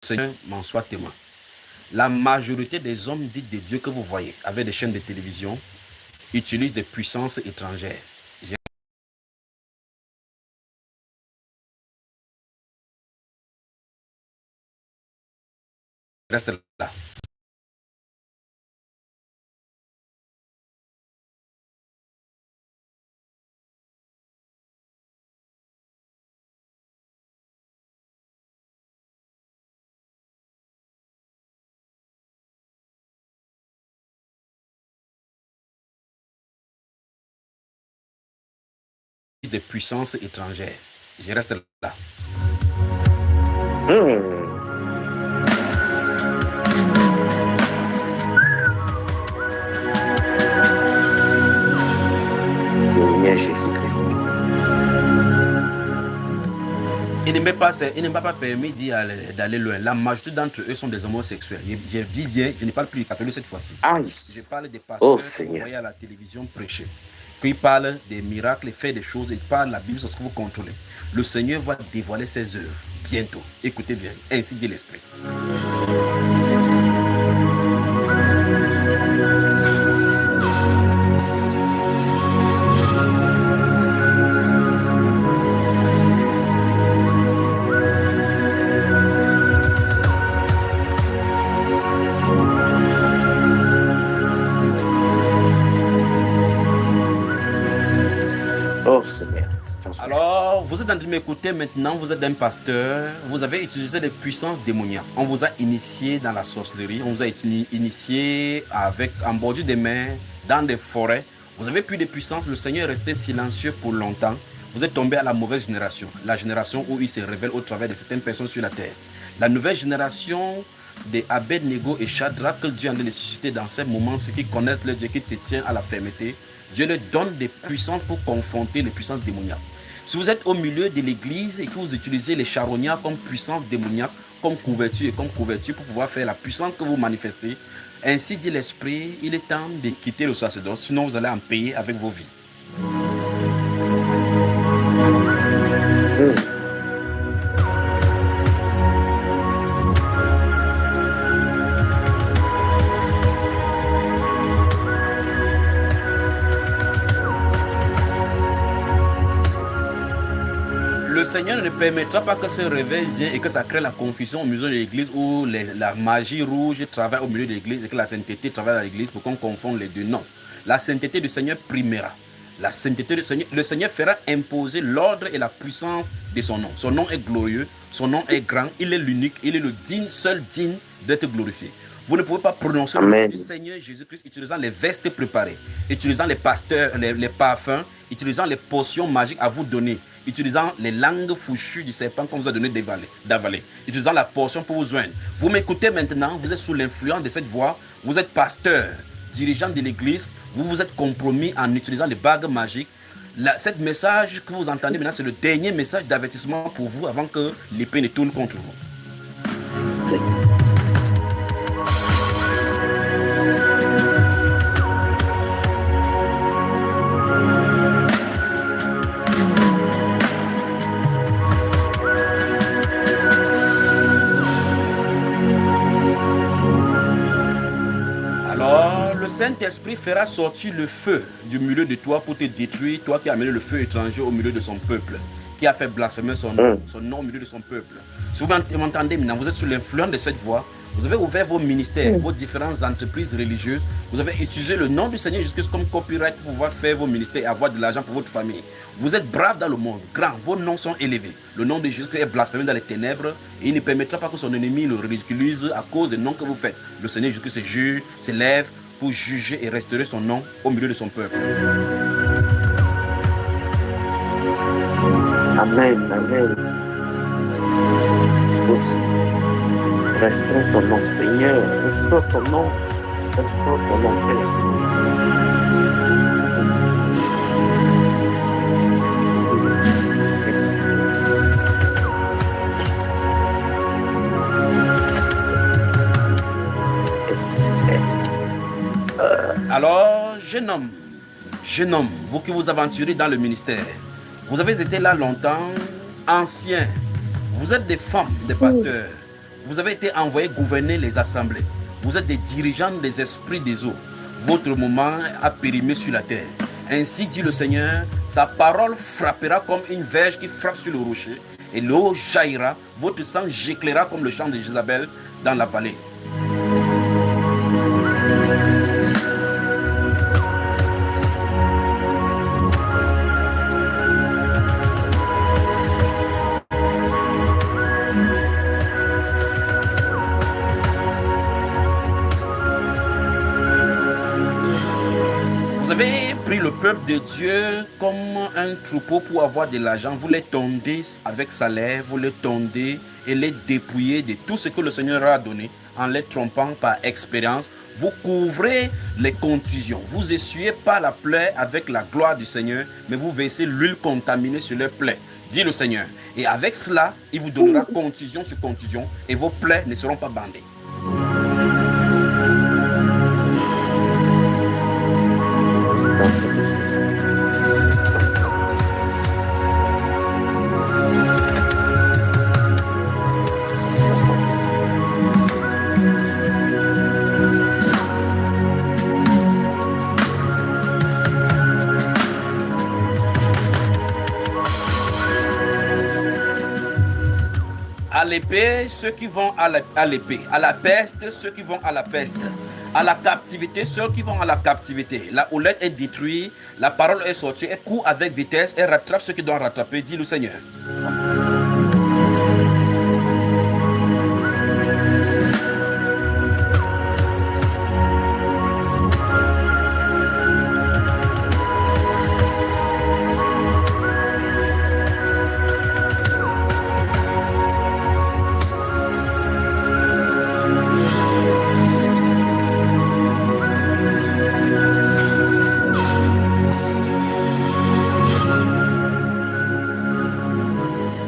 Seigneur m'en soit témoin. La majorité des hommes dits de Dieu que vous voyez avec des chaînes de télévision utilisent des puissances étrangères. Je reste là. Des puissances étrangères. Je reste là. Seigneur Jésus-Christ. Il ne m'a pas permis d'aller loin. La majorité d'entre eux sont des homosexuels. Je dis bien, je ne parle plus du catholique cette fois-ci. Aïe. Je parle des Oh pasteurs que vous Seigneur. voyez à la télévision prêcher. Qui parlent des miracles, fait des choses, et parlent de la Bible, c'est ce que vous contrôlez. Le Seigneur va dévoiler ses œuvres bientôt. Écoutez bien, ainsi dit l'Esprit. Oh Seigneur. Alors, vous êtes en train de m'écouter maintenant, vous êtes un pasteur, vous avez utilisé des puissances démoniaques. On vous a initié dans la sorcellerie, on vous a initié en bordure des mers, dans des forêts. Vous avez pris des puissances, le Seigneur est resté silencieux pour longtemps. Vous êtes tombé à la mauvaise génération, la génération où il se révèle au travers de certaines personnes sur la terre. La nouvelle génération des Abed-Nego et Shadrach que Dieu a suscité dans ces moments, ceux qui connaissent le Dieu qui te tient à la fermeté, Dieu leur donne des puissances pour confronter les puissances démoniaques. Si vous êtes au milieu de l'église et que vous utilisez les charognards comme puissance démoniaque, comme couverture pour pouvoir faire la puissance que vous manifestez, ainsi dit l'Esprit, il est temps de quitter le sacerdoce, sinon vous allez en payer avec vos vies. Le Seigneur ne permettra pas que ce réveil vienne et que ça crée la confusion au milieu de l'église où la magie rouge travaille au milieu de l'église et que la sainteté travaille à l'église pour qu'on confonde les deux. Non. La sainteté du Seigneur primera. La sainteté du Seigneur, le Seigneur fera imposer l'ordre et la puissance de son nom. Son nom est glorieux, son nom est grand, il est l'unique, il est le seul digne d'être glorifié. Vous ne pouvez pas prononcer le nom du Seigneur Jésus-Christ utilisant les vestes préparées, utilisant les pasteurs, les parfums, utilisant les potions magiques à vous donner, utilisant les langues fouchues du serpent qu'on vous a donné d'avaler, utilisant la portion pour vous joindre. Vous m'écoutez maintenant, vous êtes sous l'influence de cette voix, vous êtes pasteur, dirigeant de l'église, vous vous êtes compromis en utilisant les bagues magiques. Cette message que vous entendez maintenant, c'est le dernier message d'avertissement pour vous avant que l'épée ne tourne contre vous. Le Saint-Esprit fera sortir le feu du milieu de toi pour te détruire, toi qui as amené le feu étranger au milieu de son peuple, qui a fait blasphémer son nom au milieu de son peuple. Si vous m'entendez maintenant, vous êtes sous l'influence de cette voix, vous avez ouvert vos ministères, vos différentes entreprises religieuses, vous avez utilisé le nom du Seigneur Jésus-Christ comme copyright pour pouvoir faire vos ministères et avoir de l'argent pour votre famille. Vous êtes braves dans le monde, grands, vos noms sont élevés. Le nom de Jésus-Christ est blasphémé dans les ténèbres et il ne permettra pas que son ennemi le ridiculise à cause des noms que vous faites. Le Seigneur Jésus-Christ se juge, s'élève pour juger et restaurer son nom au milieu de son peuple. Amen, amen. Restaure ton nom, Seigneur. Restaure ton nom. Restaure ton nom, Père. Alors, jeune homme, vous qui vous aventurez dans le ministère, vous avez été là longtemps, ancien, vous êtes des femmes, des pasteurs, Vous avez été envoyé gouverner les assemblées. Vous êtes des dirigeants des esprits des eaux. Votre moment a périmé sur la terre. Ainsi dit le Seigneur, sa parole frappera comme une verge qui frappe sur le rocher, et l'eau jaillira, votre sang giclera comme le chant de Jézabel dans la vallée. Vous avez pris le peuple de Dieu comme un troupeau pour avoir de l'argent. Vous les tondez avec salaire, vous les tondez et les dépouillez de tout ce que le Seigneur a donné en les trompant par expérience. Vous couvrez les contusions. Vous essuyez pas la plaie avec la gloire du Seigneur, mais vous versez l'huile contaminée sur les plaies, dit le Seigneur. Et avec cela, il vous donnera contusion sur contusion et vos plaies ne seront pas bandées. À l'épée, ceux qui vont à l'épée. À la peste, ceux qui vont à la peste. À la captivité, ceux qui vont à la captivité. La houlette est détruite, la parole est sortie, elle court avec vitesse, elle rattrape ceux qui doivent rattraper, dit le Seigneur.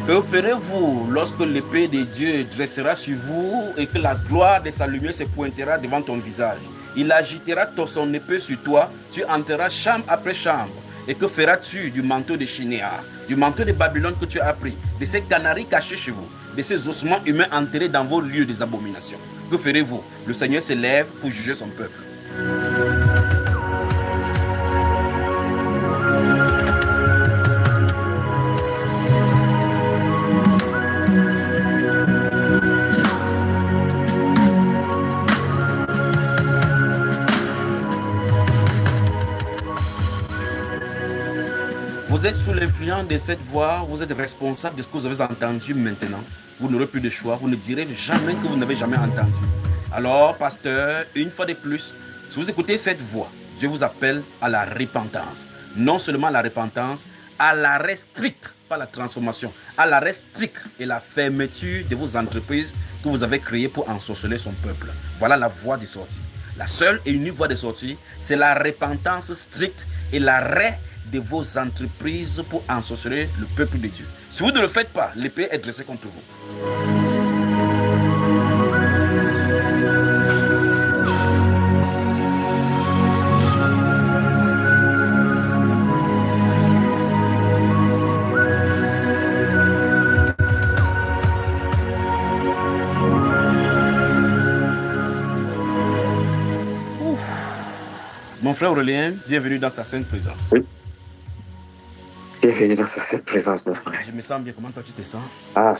Que ferez-vous lorsque l'épée de Dieu dressera sur vous et que la gloire de sa lumière se pointera devant ton visage? Il agitera son épée sur toi, tu entreras chambre après chambre. Et que feras-tu du manteau de Shinéar, du manteau de Babylone que tu as pris, de ces canaris cachés chez vous, de ces ossements humains enterrés dans vos lieux des abominations? Que ferez-vous? Le Seigneur se lève pour juger son peuple. Vous êtes sous l'influence de cette voix, vous êtes responsable de ce que vous avez entendu maintenant. Vous n'aurez plus de choix, vous ne direz jamais que vous n'avez jamais entendu. Alors, pasteur, une fois de plus, si vous écoutez cette voix, Dieu vous appelle à la repentance. Non seulement à la repentance, à l'arrêt strict, pas la transformation, à l'arrêt strict et la fermeture de vos entreprises que vous avez créées pour ensorceler son peuple. Voilà la voie de sortie. La seule et unique voie de sortie, c'est la repentance stricte et l'arrêt de vos entreprises pour ensorceler le peuple de Dieu. Si vous ne le faites pas, l'épée est dressée contre vous. Mon frère Aurélien, bienvenue dans sa sainte présence. Oui. Bienvenue dans cette présence, mon frère. Je me sens bien. Comment toi tu te sens? Ah,